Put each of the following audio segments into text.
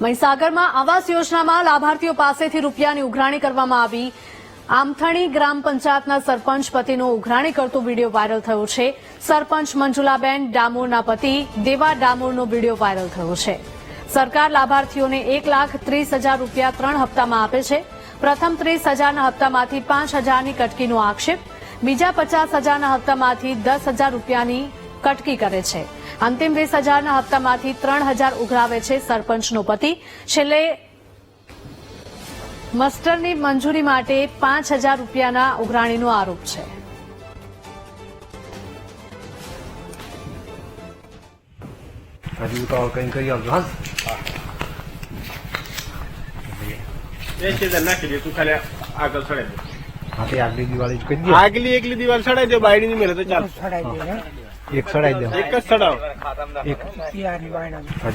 મહીસાગરમાં આવાસ યોજનામાં લાભાર્થીઓ પાસેથી રૂપિયાની ઉઘરાણી કરવામાં આવી। આમથણી ગ્રામ પંચાયતના સરપંચ પતિનો ઉઘરાણી કરતો વિડીયો વાયરલ થયો છે। સરપંચ મંજુલાબેન ડામોરના પતિ દેવા ડામોરનો વિડીયો વાયરલ થયો છે। સરકાર લાભાર્થીઓને 1,30,000 રૂપિયા 3 હપ્તામાં આપે છે। પ્રથમ 30,000ના હપ્તામાંથી 5,000ની કટકીનો આક્ષેપ, બીજા 50,000ના હપ્તામાંથી 10,000 રૂપિયાની કટકી કરે છે। અંતિમ 20,000ના હપ્તામાંથી 3,000 ઉઘરાવે છે સરપંચનો પતિ। છેલ્લે મસ્ટરની મંજૂરી માટે 5,000 રૂપિયાના ઉઘરાણીનો આરોપ છે। હજી તો કઈ કરી આવજો। હા નાખી દે, તું ખાલી આગળ ચડાઈ દે। હા તે આગલી દિવાળી જ કરી દે। આગલી એકલી દિવાલ ચડાઈ દે, બાયડી ની મેળે તો ચાલ એક સડાઈ દે, એક જ ચડાવ।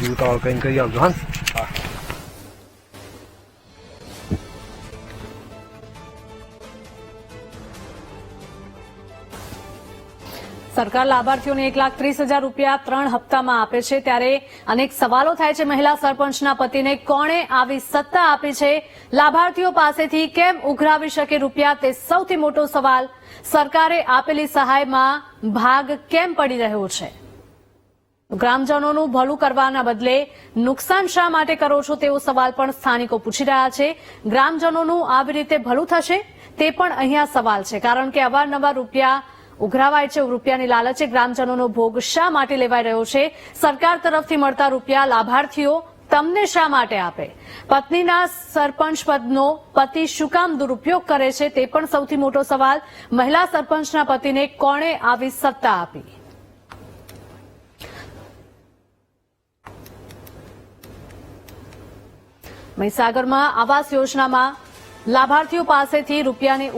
હજી તો કઈ કરી આવજો। હા સરકાર લાભાર્થીઓને 1,30,000 રૂપિયા 3 હપ્તામાં આપે છે, ત્યારે અનેક સવાલો થાય છે। મહિલા સરપંચના પતિને કોણે આવી સત્તા આપી છે? લાભાર્થીઓ પાસેથી કેમ ઉઘરાવી શકે રૂપિયા, તે સૌથી મોટો સવાલ। સરકારે આપેલી સહાયમાં ભાગ કેમ પડી રહ્યો છે? ગ્રામજનોનું ભલું કરવાના બદલે નુકસાન શા માટે કરો છો, તેવો સવાલ પણ સ્થાનિકો પૂછી રહ્યા છે। ગ્રામજનોનું આવી રીતે ભલું થશે, તે પણ અહીંયા સવાલ છે, કારણ કે અવારનવાર રૂપિયા ઉઘરાવાય છે। રૂપિયાની લાલચે ગ્રામજનોનો ભોગ શા માટે લેવાઈ રહ્યો છે? સરકાર તરફથી મળતા રૂપિયા લાભાર્થીઓ તમને શા માટે આપે? પત્નીના સરપંચ પદનો પતિ શું કામ દુરુપયોગ કરે છે, તે પણ સૌથી મોટો સવાલ। મહિલા સરપંચના પતિને કોણે આવી સત્તા આપી? મહીસાગરમાં આવાસ યોજનામાં લાભાર્થીઓ પાસેથી રૂપિયાની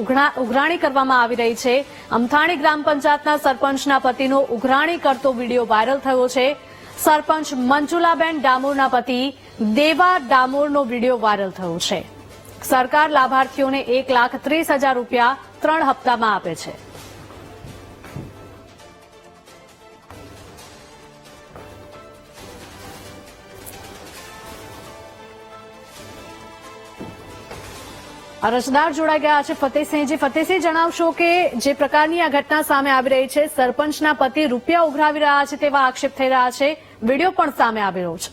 ઉઘરાણી કરવામાં આવી રહી છે। અમથાણી ગ્રામ પંચાયતના સરપંચના પતિનો ઉઘરાણી કરતો વિડીયો વાયરલ થયો છે। સરપંચ મંજુલાબેન ડામોરના પતિ દેવા ડામોરનો વિડીયો વાયરલ થયો છે। સરકાર લાભાર્થીઓને 1,30,000 રૂપિયા 3 હપ્તામાં આપે છે। અરજદાર જોડાઈ ગયા છે ફતેહસિંહજી। ફતેહસિંહ, જણાવશો કે જે પ્રકારની આ ઘટના સામે આવી રહી છે, સરપંચના પતિ રૂપિયા ઉઘરાવી રહ્યા છે તેવા આક્ષેપ થઈ રહ્યા છે, વિડીયો પણ સામે આવી રહ્યો છે।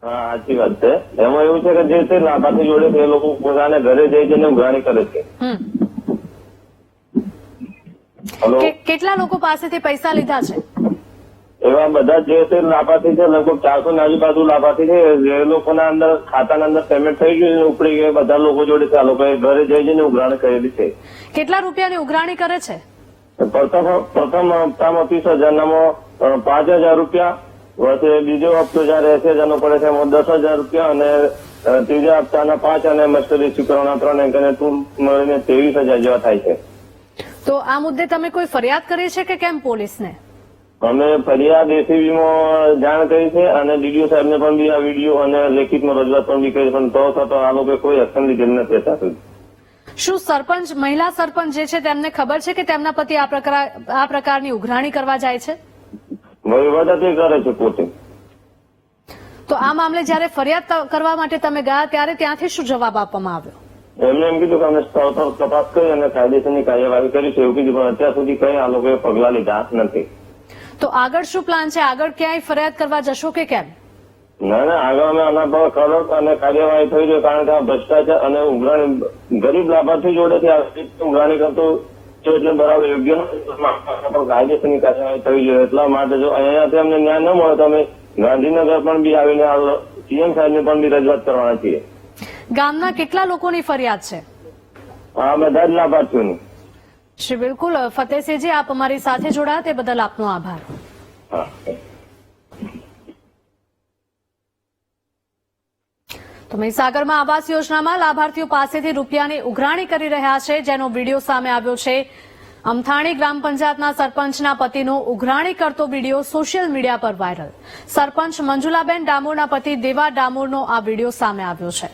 હા, સાચી વાત છે। એમાં એવું છે કે જે તે લાભાર્થી જોડે તે લોકો પોતાને ઘરે જઈને ઉઘરાણી કરે છે। કેટલા લોકો પાસેથી પૈસા લીધા છે? એવા બધા જે તે લાભાર્થી છે, લગભગ 400 ની આજુબાજુ લાભાર્થી છે, જે લોકોના અંદર ખાતાના અંદર પેમેન્ટ થઈ ગયું, ઉપડી ગયા બધા લોકો જોડે આ લોકોએ ઘરે જઈને ઉઘરાણી કરેલી છે। કેટલા રૂપિયાની ઉઘરાણી કરે છે? પ્રથમ હપ્તામાં 30,000નામાં 5,000 રૂપિયા, વચ્ચે બીજો હપ્તો જયારે 80,000નો પડે છે એમાં 10,000 રૂપિયા, અને ત્રીજા હપ્તાના 5 અને મસ્ટરી શુક્રવારના 3 એમ કરીને કુલ મળીને 23,000 જેવા થાય છે। તો આ મુદ્દે તમે કોઈ ફરિયાદ કરી છે કે કેમ પોલીસને? અમે ફરિયાદ એસીબીમાં જાણ કરી છે અને ડીડીઓ સાહેબને પણ બી આ વિડીયો અને લેખિતમાં રજૂઆત પણ બી કરી, પણ તો છતાં આ લોકો કોઈ એક્શન લીધેલ નથી અત્યાર સુધી। શું સરપંચ, મહિલા સરપંચ જે છે તેમને ખબર છે કે તેમના પતિ આ પ્રકારની ઉઘરાણી કરવા જાય છે? વહીવટ તે કરે છે પોતે। તો આ મામલે જયારે ફરિયાદ કરવા માટે તમે ગયા ત્યારે ત્યાંથી શું જવાબ આપવામાં આવ્યો? એમને એમ કીધું કે અમે સ્થળ પર તપાસ કરી અને કાયદેસરની કાર્યવાહી કરી છે એવું કીધું, પણ અત્યાર સુધી કઈ આ લોકોએ પગલાં લીધા નથી। તો આગળ શું પ્લાન છે? આગળ ક્યાંય ફરિયાદ કરવા જશો કે કેમ? ના, આગળ અમે આના પર કડક અને કાર્યવાહી થઈ છે, કારણ કે આ ભ્રષ્ટાચાર અને ઉઘરાણી ગરીબ લાભાર્થી જોડેથી આ ઉઘરાણી કરતો એટલે બરાબર યોગ્ય કાયદેસરની કાર્યવાહી થઈ જોઈએ। એટલા માટે જો અહીંયાથી અમને ન્યાય ન મળે તો અમે ગાંધીનગર પણ બી આવીને સીએમ સાહેબને પણ બી રજૂઆત કરવાના છીએ। ગામના કેટલા લોકોની ફરિયાદ છે? આ બધા જ લાભાર્થીઓની। શ્રી બિલકુલ, ફતેહસિંહજી, આપ અમારી સાથે જોડાયા તે બદલ આપનો આભાર। તો મહીસાગરમાં આવાસ યોજનામાં લાભાર્થીઓ પાસેથી રૂપિયાની ઉઘરાણી કરી રહ્યા છે, જેનો વિડીયો સામે આવ્યો છે। અમથાણી ગ્રામ પંચાયતના સરપંચના પતિનો ઉઘરાણી કરતો વિડીયો સોશિયલ મીડિયા પર વાયરલ। સરપંચ મંજુલાબેન ડામોરના પતિ દેવા ડામોરનો આ વિડીયો સામે આવ્યો છે।